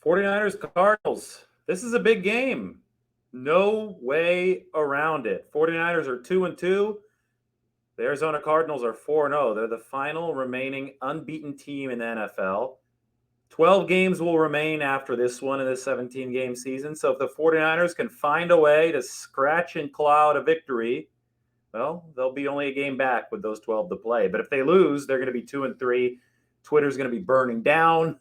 49ers Cardinals. This is a big game. No way around it. 49ers are 2-2. The Arizona Cardinals are 4-0. They're the final remaining unbeaten team in the NFL. 12 games will remain after this one in this 17-game season. So if the 49ers can find a way to scratch and claw out a victory, well, they'll be only a game back with those 12 to play. But if they lose, they're going to be 2-3. Twitter's going to be burning down.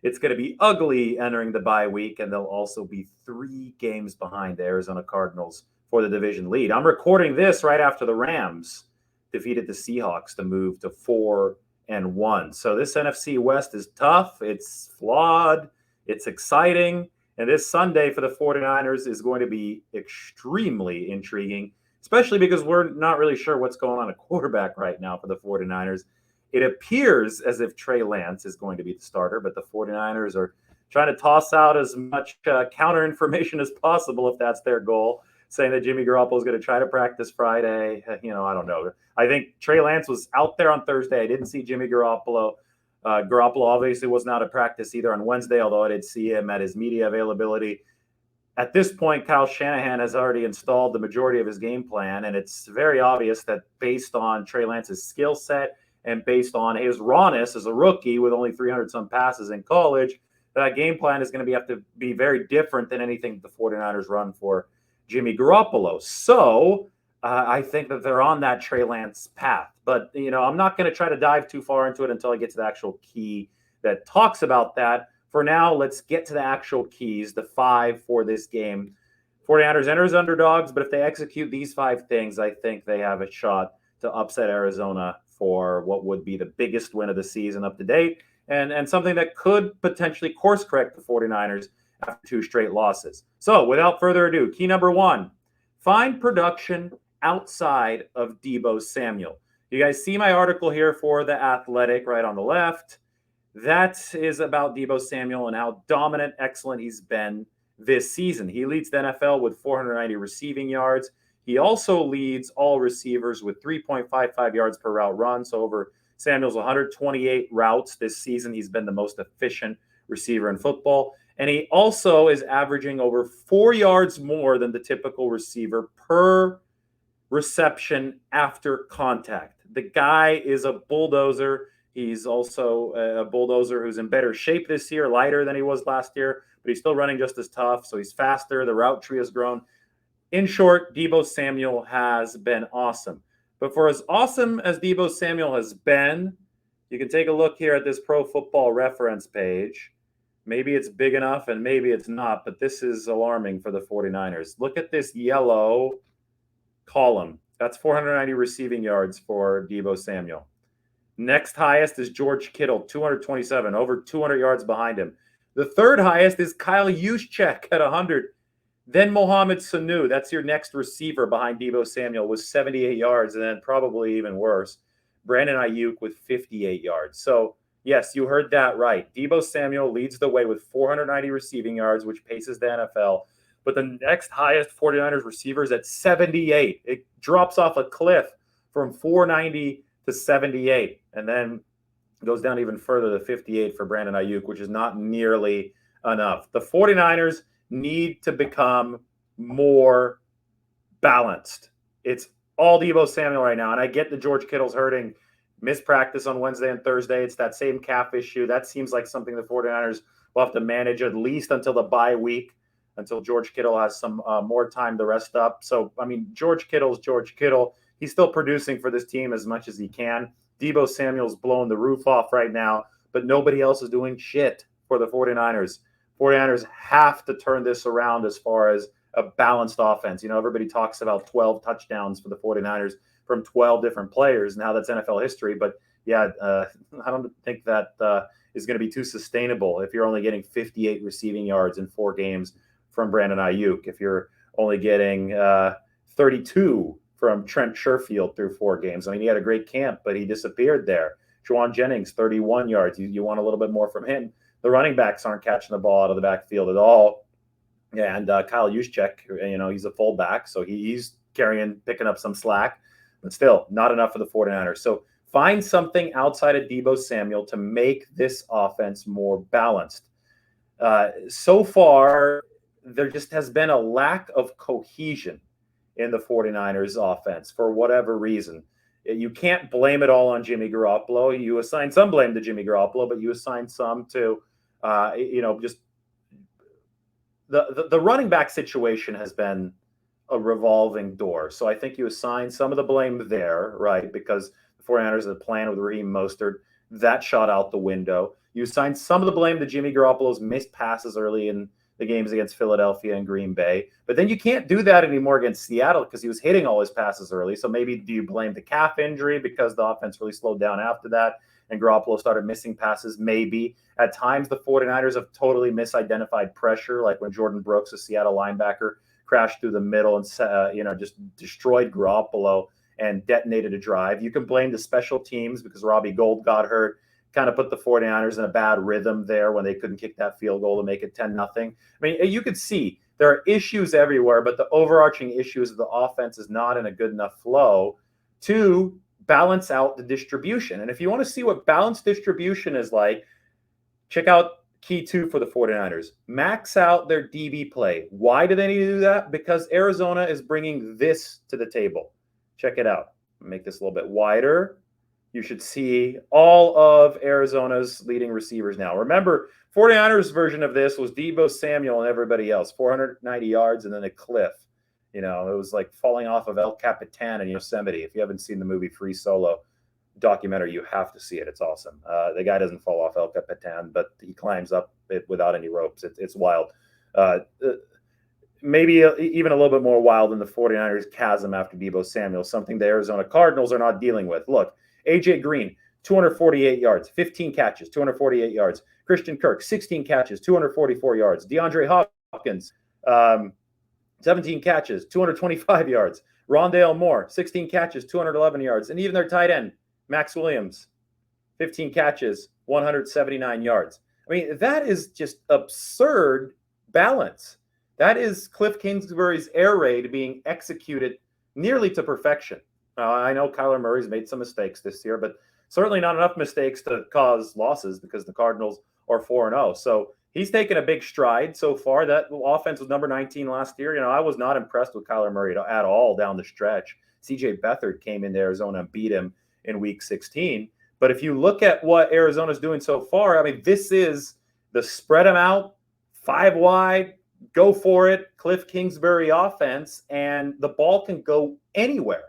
It's going to be ugly entering the bye week, and they'll also be 3 games behind the Arizona Cardinals for the division lead. I'm recording this right after the Rams defeated the Seahawks to move to 4-1. So this NFC West is tough. It's flawed. It's exciting. And this Sunday for the 49ers is going to be extremely intriguing, especially because we're not really sure what's going on at quarterback right now for the 49ers. It appears as if Trey Lance is going to be the starter, but the 49ers are trying to toss out as much counter information as possible if that's their goal, saying that Jimmy Garoppolo is going to try to practice Friday. I don't know. I think Trey Lance was out there on Thursday. I didn't see Jimmy Garoppolo. Garoppolo obviously was not at practice either on Wednesday, although I did see him at his media availability. At this point, Kyle Shanahan has already installed the majority of his game plan, and it's very obvious that based on Trey Lance's skill set and based on his rawness as a rookie with only 300-some passes in college, that game plan is going to have to be very different than anything the 49ers run for Jimmy Garoppolo. So I think that they're on that Trey Lance path. But, I'm not going to try to dive too far into it until I get to the actual key that talks about that. For now, let's get to the actual keys, the 5 for this game. 49ers enter as underdogs, but if they execute these 5 things, I think they have a shot to upset Arizona for what would be the biggest win of the season up to date, and something that could potentially course correct the 49ers after 2 straight losses. So without further ado, key number 1, find production outside of Deebo Samuel. You guys see my article here for The Athletic right on the left. That is about Deebo Samuel and how dominant, excellent he's been this season. He leads the NFL with 490 receiving yards. He also leads all receivers with 3.55 yards per route run. So over Samuel's 128 routes this season, he's been the most efficient receiver in football. And he also is averaging over 4 yards more than the typical receiver per reception after contact. The guy is a bulldozer. He's also a bulldozer who's in better shape this year, lighter than he was last year, but he's still running just as tough. So he's faster. The route tree has grown. In short, Deebo Samuel has been awesome. But for as awesome as Deebo Samuel has been, you can take a look here at this Pro Football Reference page. Maybe it's big enough and maybe it's not, but this is alarming for the 49ers. Look at this yellow column. That's 490 receiving yards for Deebo Samuel. Next highest is George Kittle, 227, over 200 yards behind him. The third highest is Kyle Juszczyk at 100. Then Mohamed Sanu, that's your next receiver behind Deebo Samuel, with 78 yards, and then probably even worse, Brandon Ayuk with 58 yards. So, yes, you heard that right. Deebo Samuel leads the way with 490 receiving yards, which paces the NFL. But the next highest 49ers receiver is at 78. It drops off a cliff from 490 to 78, and then goes down even further to 58 for Brandon Ayuk, which is not nearly enough. The 49ers need to become more balanced. It's all Deebo Samuel right now. And I get that George Kittle's hurting, missed practice on Wednesday and Thursday. It's that same calf issue. That seems like something the 49ers will have to manage at least until the bye week, until George Kittle has some more time to rest up. So, George Kittle's George Kittle. He's still producing for this team as much as he can. Deebo Samuel's blowing the roof off right now, but nobody else is doing shit for the 49ers. 49ers have to turn this around as far as a balanced offense. Everybody talks about 12 touchdowns for the 49ers from 12 different players. Now that's NFL history, but I don't think that is going to be too sustainable if you're only getting 58 receiving yards in 4 games from Brandon Ayuk, if you're only getting 32 from Trent Sherfield through 4 games. He had a great camp, but he disappeared there. Juwan Jennings, 31 yards. You want a little bit more from him. The running backs aren't catching the ball out of the backfield at all. Yeah, and Kyle Juszczyk, he's a fullback, so he's picking up some slack, but still not enough for the 49ers. So find something outside of Deebo Samuel to make this offense more balanced. So far, there just has been a lack of cohesion in the 49ers offense for whatever reason. You can't blame it all on Jimmy Garoppolo. You assign some blame to Jimmy Garoppolo, but you assign some to, just the running back situation has been a revolving door. So I think you assign some of the blame there, right? Because the 49ers had a plan with Raheem Mostert. That shot out the window. You assign some of the blame to Jimmy Garoppolo's missed passes early in the games against Philadelphia and Green Bay. But then you can't do that anymore against Seattle because he was hitting all his passes early. So maybe do you blame the calf injury because the offense really slowed down after that and Garoppolo started missing passes? Maybe. At times, the 49ers have totally misidentified pressure, like when Jordan Brooks, a Seattle linebacker, crashed through the middle and just destroyed Garoppolo and detonated a drive. You can blame the special teams because Robbie Gould got hurt, kind of put the 49ers in a bad rhythm there when they couldn't kick that field goal to make it 10-0. I mean, you could see there are issues everywhere, but the overarching issue is the offense is not in a good enough flow to balance out the distribution. And if you want to see what balanced distribution is like, check out key 2 for the 49ers. Max out their DB play. Why do they need to do that? Because Arizona is bringing this to the table. Check it out. Make this a little bit wider. You should see all of Arizona's leading receivers now. Remember, 49ers version of this was Deebo Samuel and everybody else. 490 yards and then a cliff. It was like falling off of El Capitan in Yosemite. If you haven't seen the movie Free Solo documentary, you have to see it. It's awesome. The guy doesn't fall off El Capitan, but he climbs up it without any ropes. It's wild. Maybe even a little bit more wild than the 49ers chasm after Deebo Samuel, something the Arizona Cardinals are not dealing with. Look, AJ Green, 248 yards, 15 catches, 248 yards. Christian Kirk, 16 catches, 244 yards. DeAndre Hopkins, 17 catches, 225 yards. Rondale Moore, 16 catches, 211 yards. And even their tight end, Max Williams, 15 catches, 179 yards. I mean, that is just absurd balance. That is Cliff Kingsbury's air raid being executed nearly to perfection. I know Kyler Murray's made some mistakes this year, but certainly not enough mistakes to cause losses because the Cardinals are 4-0. So he's taken a big stride so far. That offense was number 19 last year. I was not impressed with Kyler Murray at all down the stretch. C.J. Beathard came into Arizona and beat him in Week 16. But if you look at what Arizona's doing so far, I mean, this is the spread them out, 5 wide, go for it, Cliff Kingsbury offense, and the ball can go anywhere.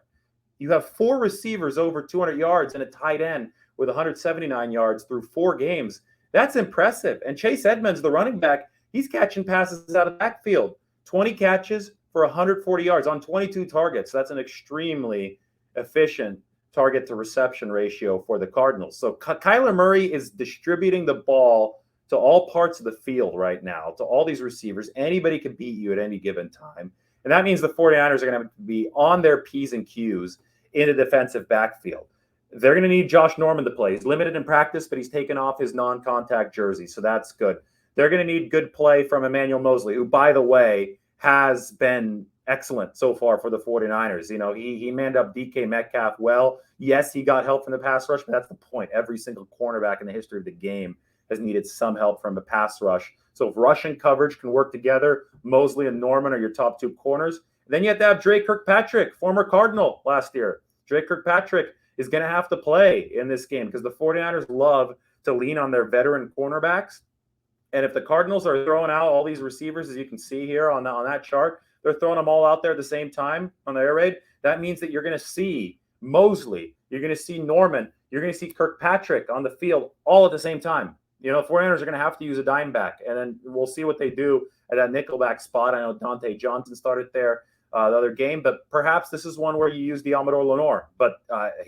You have 4 receivers over 200 yards and a tight end with 179 yards through 4 games. That's impressive. And Chase Edmonds, the running back, he's catching passes out of the backfield. 20 catches for 140 yards on 22 targets. That's an extremely efficient target to reception ratio for the Cardinals. So Kyler Murray is distributing the ball to all parts of the field right now, to all these receivers. Anybody can beat you at any given time. And that means the 49ers are going to be on their P's and Q's in a defensive backfield. They're going to need Josh Norman to play. He's limited in practice, but he's taken off his non-contact jersey, so that's good. They're going to need good play from Emmanuel Moseley, who, by the way, has been excellent so far for the 49ers. He manned up DK Metcalf well. Yes, he got help from the pass rush, but that's the point. Every single cornerback in the history of the game has needed some help from the pass rush. So if rush and coverage can work together, Moseley and Norman are your top 2 corners. Then you have to have Drake Kirkpatrick, former Cardinal last year. Drake Kirkpatrick is going to have to play in this game because the 49ers love to lean on their veteran cornerbacks. And if the Cardinals are throwing out all these receivers, as you can see here on that chart, they're throwing them all out there at the same time on the air raid. That means that you're going to see Moseley, you're going to see Norman, you're going to see Kirkpatrick on the field all at the same time. 49ers are going to have to use a dime back, and then we'll see what they do at that nickelback spot. I know Dante Johnson started there the other game, but perhaps this is one where you use Diamador Lenore. But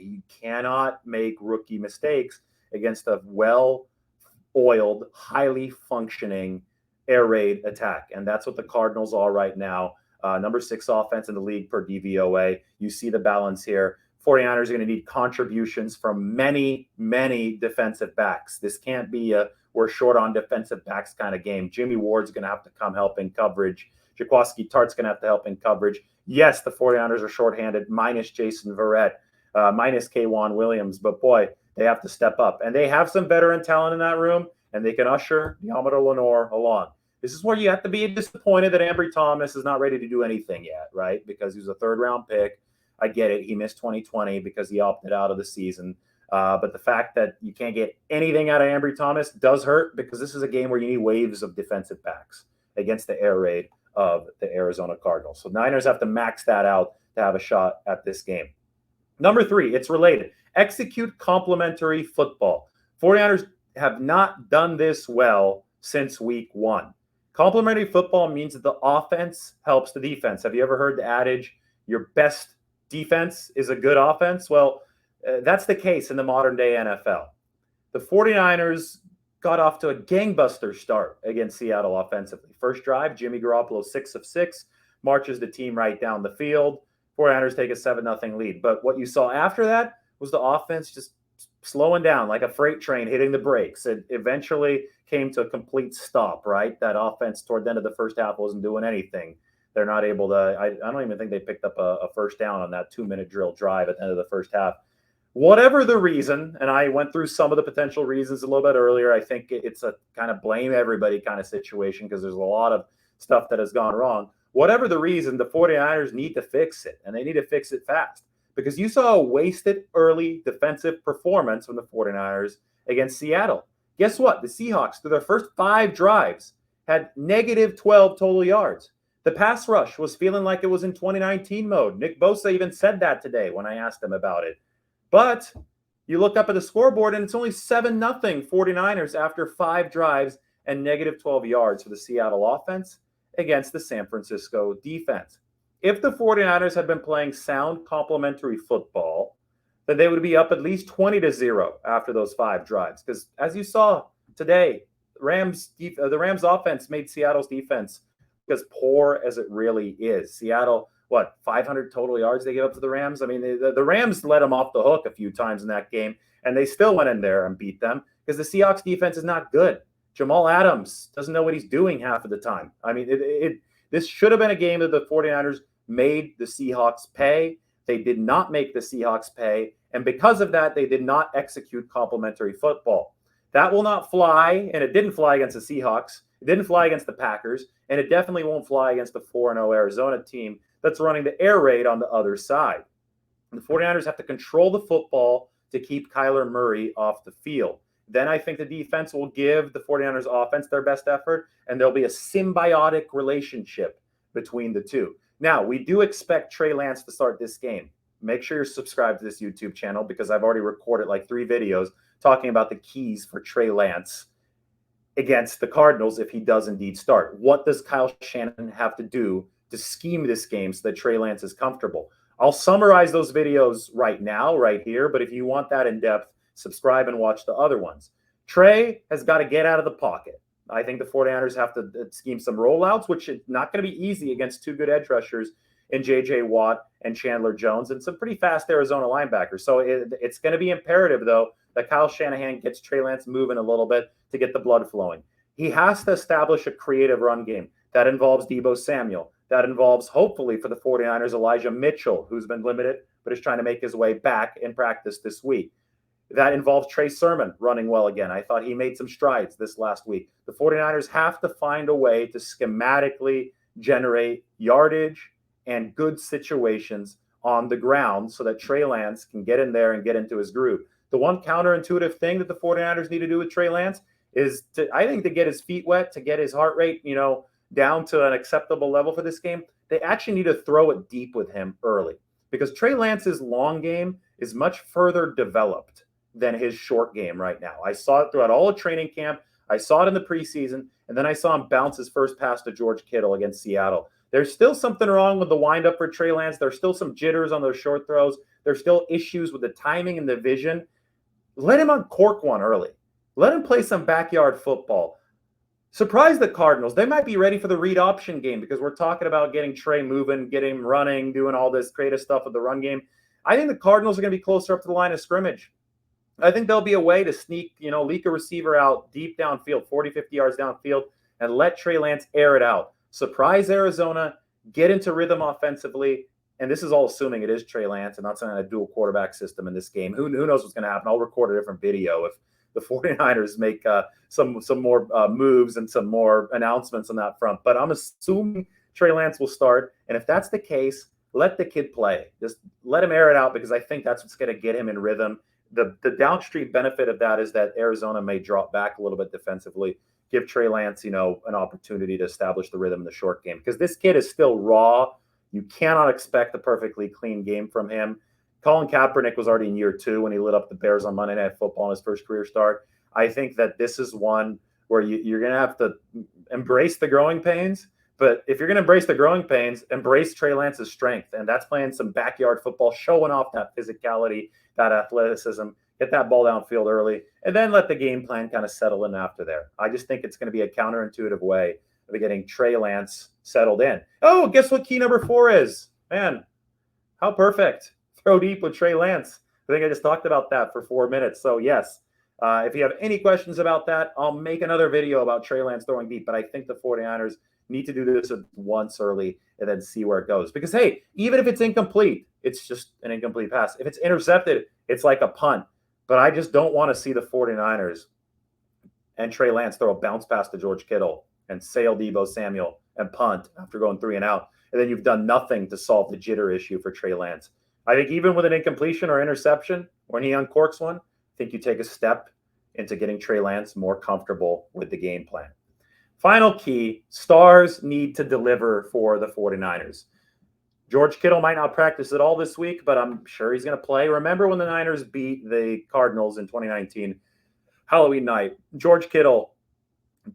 you cannot make rookie mistakes against a well-oiled, highly functioning air raid attack, and that's what the Cardinals are right now. Number 6 offense in the league per DVOA. You see the balance here. 49ers are going to need contributions from many, many defensive backs. This can't be a we're short on defensive backs kind of game. Jimmy Ward's going to have to come help in coverage. Jaquiski Tartt's going to have to help in coverage. Yes, the 49ers are shorthanded, minus Jason Verrett, minus K'Wan Williams. But, boy, they have to step up. And they have some veteran talent in that room. and they can usher Deommodore Lenoir along. This is where you have to be disappointed that Ambry Thomas is not ready to do anything yet, right? Because he was a third-round pick. I get it. He missed 2020 because he opted out of the season. But the fact that you can't get anything out of Ambry Thomas does hurt, because this is a game where you need waves of defensive backs against the air raid of the Arizona Cardinals. So Niners have to max that out to have a shot at this game. Number 3, it's related. Execute complementary football. 49ers have not done this well since week 1. Complementary football means that the offense helps the defense. Have you ever heard the adage, your best defense is a good offense? Well, that's the case in the modern day NFL. The 49ers got off to a gangbuster start against Seattle offensively. First drive, Jimmy Garoppolo 6 of 6, marches the team right down the field. 49ers take a 7-0 lead. But what you saw after that was the offense just slowing down like a freight train hitting the brakes. It eventually came to a complete stop, right? That offense toward the end of the first half wasn't doing anything. They're not able to, I don't even think they picked up a first down on that 2-minute drill drive at the end of the first half. Whatever the reason, and I went through some of the potential reasons a little bit earlier, I think it's a kind of blame everybody kind of situation, because there's a lot of stuff that has gone wrong. Whatever the reason, the 49ers need to fix it, and they need to fix it fast, because you saw a wasted early defensive performance from the 49ers against Seattle. Guess what? The Seahawks, through their first 5 drives, had negative 12 total yards. The pass rush was feeling like it was in 2019 mode. Nick Bosa even said that today when I asked him about it. But you look up at the scoreboard, and it's only 7-0 49ers after 5 drives and negative 12 yards for the Seattle offense against the San Francisco defense. If the 49ers had been playing sound complementary football, then they would be up at least 20-0 after those 5 drives. Because as you saw today, the Rams offense made Seattle's defense as poor as it really is. Seattle, 500 total yards they gave up to the Rams? I mean, the Rams let them off the hook a few times in that game, and they still went in there and beat them because the Seahawks defense is not good. Jamal Adams doesn't know what he's doing half of the time. I mean, this should have been a game that the 49ers made the Seahawks pay. They did not make the Seahawks pay, and because of that, they did not execute complementary football. That will not fly, and it didn't fly against the Seahawks. It didn't fly against the Packers, and it definitely won't fly against the 4-0 Arizona team that's running the air raid on the other side. And the 49ers have to control the football to keep Kyler Murray off the field. Then I think the defense will give the 49ers offense their best effort, and there'll be a symbiotic relationship between the two. Now, we do expect Trey Lance to start this game. Make sure you're subscribed to this YouTube channel, because I've already recorded like 3 videos talking about the keys for Trey Lance against the Cardinals if he does indeed start. What does Kyle Shanahan have to do to scheme this game so that Trey Lance is comfortable? I'll summarize those videos right now, right here, but if you want that in depth, subscribe and watch the other ones. Trey has got to get out of the pocket. I think the 49ers have to scheme some rollouts, which is not going to be easy against 2 good edge rushers in J.J. Watt and Chandler Jones and some pretty fast Arizona linebackers. So it's going to be imperative, though, that Kyle Shanahan gets Trey Lance moving a little bit to get the blood flowing. He has to establish a creative run game. That involves Deebo Samuel. That involves, hopefully, for the 49ers, Elijah Mitchell, who's been limited but is trying to make his way back in practice this week. That involves Trey Sermon running well again. I thought he made some strides this last week. The 49ers have to find a way to schematically generate yardage and good situations on the ground so that Trey Lance can get in there and get into his groove. The one counterintuitive thing that the 49ers need to do with Trey Lance is to get his feet wet, to get his heart rate, down to an acceptable level for this game. They actually need to throw it deep with him early, because Trey Lance's long game is much further developed than his short game right now. I saw it throughout all of training camp. I saw it in the preseason, and then I saw him bounce his first pass to George Kittle against Seattle. There's still something wrong with the windup for Trey Lance. There's still some jitters on those short throws. There's still issues with the timing and the vision. Let him uncork one early. Let him play some backyard football. Surprise the Cardinals. They might be ready for the read option game, because we're talking about getting Trey moving, getting him running, doing all this creative stuff with the run game. I think the Cardinals are going to be closer up to the line of scrimmage. I think there'll be a way to sneak, leak a receiver out deep downfield, 40, 50 yards downfield, and let Trey Lance air it out. Surprise Arizona, get into rhythm offensively. And this is all assuming it is Trey Lance and not something like a dual quarterback system in this game. Who knows what's going to happen? I'll record a different video if the 49ers make some more moves and some more announcements on that front. But I'm assuming Trey Lance will start. And if that's the case, let the kid play. Just let him air it out, because I think that's what's going to get him in rhythm. The downstream benefit of that is that Arizona may drop back a little bit defensively, give Trey Lance, an opportunity to establish the rhythm in the short game, because this kid is still raw. You cannot expect a perfectly clean game from him. Colin Kaepernick was already in year 2 when he lit up the Bears on Monday Night Football in his first career start. I think that this is one where you're going to have to embrace the growing pains. But if you're going to embrace the growing pains, embrace Trey Lance's strength. And that's playing some backyard football, showing off that physicality, that athleticism, get that ball downfield early, and then let the game plan kind of settle in after there. I just think it's going to be a counterintuitive way of getting Trey Lance settled in. Oh, guess what key number 4 is? Man, how perfect. Throw deep with Trey Lance. I think I just talked about that for 4 minutes. So, yes, if you have any questions about that, I'll make another video about Trey Lance throwing deep. But I think the 49ers need to do this once early and then see where it goes. Because, hey, even if it's incomplete, it's just an incomplete pass. If it's intercepted, it's like a punt. But I just don't want to see the 49ers and Trey Lance throw a bounce pass to George Kittle and sail Deebo Samuel and punt after going 3 and out. And then you've done nothing to solve the jitter issue for Trey Lance. I think even with an incompletion or interception, when he uncorks one, I think you take a step into getting Trey Lance more comfortable with the game plan. Final key, stars need to deliver for the 49ers. George Kittle might not practice at all this week, but I'm sure he's going to play. Remember when the Niners beat the Cardinals in 2019, Halloween night? George Kittle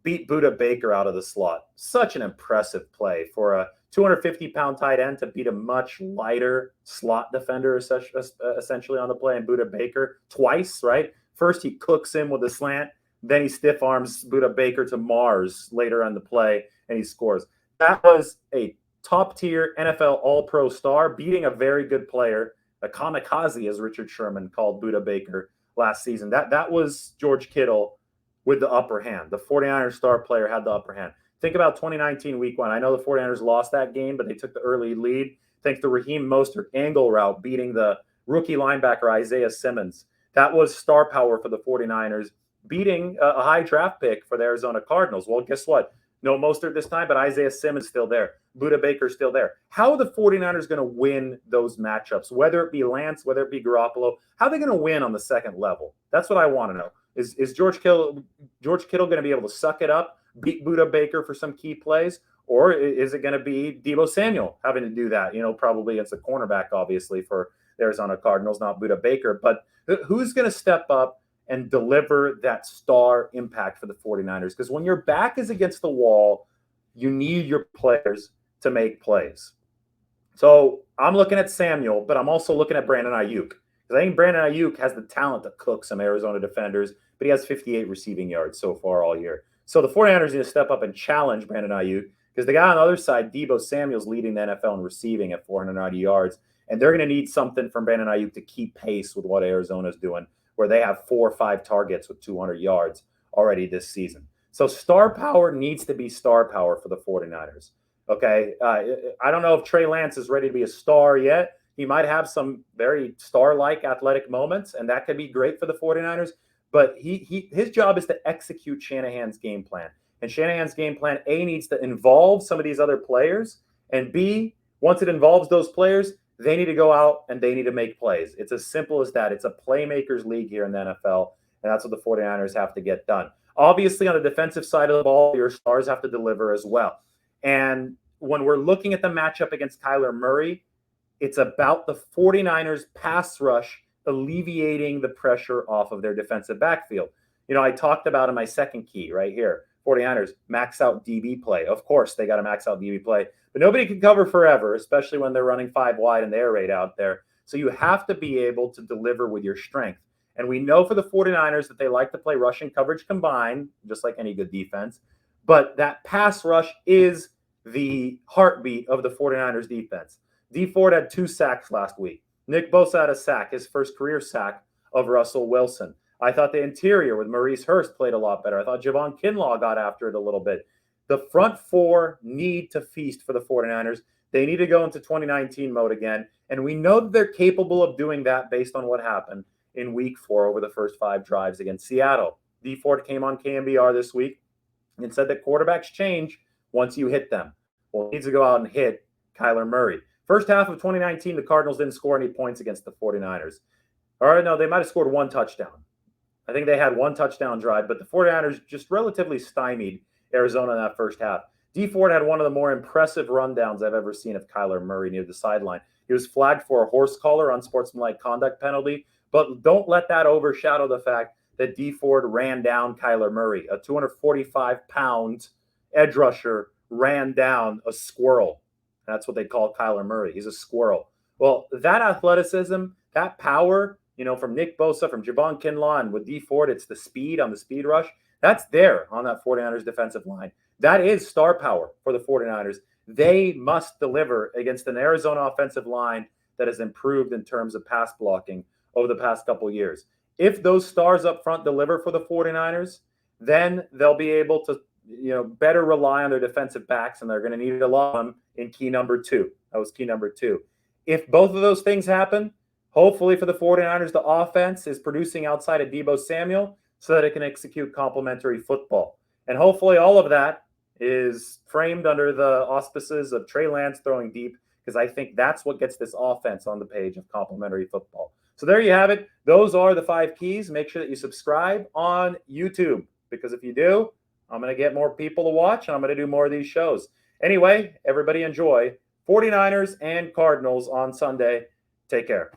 beat Budda Baker out of the slot. Such an impressive play for a 250-pound tight end to beat a much lighter slot defender essentially on the play, and Budda Baker twice, right? First, he cooks him with a slant. Then he stiff arms Budda Baker to Mars later on the play, and he scores. That was a top-tier NFL All-Pro star beating a very good player, a kamikaze, as Richard Sherman called Budda Baker last season. That was George Kittle with the upper hand. The 49ers star player had the upper hand. Think about 2019 week 1. I know the 49ers lost that game, but they took the early lead thanks to Raheem Mostert angle route beating the rookie linebacker Isaiah Simmons. That was star power for the 49ers, beating a high draft pick for the Arizona Cardinals. Well, guess what? No Mostert this time, but Isaiah Simmons still there. Budda Baker still there. How are the 49ers going to win those matchups? Whether it be Lance, whether it be Garoppolo, how are they going to win on the second level? That's what I want to know. Is George Kittle going to be able to suck it up, beat Budda Baker for some key plays? Or is it going to be Deebo Samuel having to do that? Probably against a cornerback, obviously, for the Arizona Cardinals, not Budda Baker. But who's going to step up and deliver that star impact for the 49ers? Because when your back is against the wall, you need your players to make plays. So I'm looking at Samuel, but I'm also looking at Brandon Ayuk. Because I think Brandon Ayuk has the talent to cook some Arizona defenders, but he has 58 receiving yards so far all year. So the 49ers need to step up and challenge Brandon Ayuk, because the guy on the other side, Deebo Samuel's leading the NFL in receiving at 490 yards. And they're going to need something from Brandon Ayuk to keep pace with what Arizona's doing, where they have 4 or 5 targets with 200 yards already this season. So star power needs to be star power for the 49ers. Okay, I don't know if Trey Lance is ready to be a star yet. He might have some very star-like athletic moments, and that could be great for the 49ers. But his job is to execute Shanahan's game plan. And Shanahan's game plan, A, needs to involve some of these other players, and B, once it involves those players, they need to go out and they need to make plays. It's as simple as that. It's a playmakers league here in the NFL, and that's what the 49ers have to get done. Obviously, on the defensive side of the ball, your stars have to deliver as well. And when we're looking at the matchup against Kyler Murray, it's about the 49ers pass rush alleviating the pressure off of their defensive backfield. I talked about in my second key right here, 49ers max out DB play. Of course, they got to max out DB play, but nobody can cover forever, especially when they're running 5 wide and the air raid out there. So you have to be able to deliver with your strength. And we know for the 49ers that they like to play rushing coverage combined, just like any good defense. But that pass rush is the heartbeat of the 49ers defense. Dee Ford had 2 sacks last week. Nick Bosa had a sack, his first career sack of Russell Wilson. I thought the interior with Maurice Hurst played a lot better. I thought Javon Kinlaw got after it a little bit. The front 4 need to feast for the 49ers. They need to go into 2019 mode again. And we know that they're capable of doing that based on what happened in week 4 over the first 5 drives against Seattle. D Ford came on KMBR this week and said that quarterbacks change once you hit them. Well, he needs to go out and hit Kyler Murray. First half of 2019, the Cardinals didn't score any points against the 49ers. All right, no, they might have scored 1 touchdown. I think they had 1 touchdown drive, but the 49ers just relatively stymied Arizona in that first half. D Ford had one of the more impressive rundowns I've ever seen of Kyler Murray near the sideline. He was flagged for a horse collar, unsportsmanlike conduct penalty, but don't let that overshadow the fact that D Ford ran down Kyler Murray. A 245-pound edge rusher ran down a squirrel. That's what they call Kyler Murray. He's a squirrel. Well, that athleticism, that power, from Nick Bosa, from Javon Kinlaw, and with D Ford, it's the speed on the speed rush. That's there on that 49ers defensive line. That is star power for the 49ers. They must deliver against an Arizona offensive line that has improved in terms of pass blocking over the past couple years. If those stars up front deliver for the 49ers, then they'll be able to better rely on their defensive backs, and they're going to need a lot of them in key number 2. That was key number 2. If both of those things happen, hopefully for the 49ers, the offense is producing outside of Deebo Samuel so that it can execute complementary football. And hopefully all of that is framed under the auspices of Trey Lance throwing deep, because I think that's what gets this offense on the page of complementary football. So there you have it. Those are the 5 keys. Make sure that you subscribe on YouTube, because if you do, I'm going to get more people to watch, and I'm going to do more of these shows. Anyway, everybody enjoy 49ers and Cardinals on Sunday. Take care.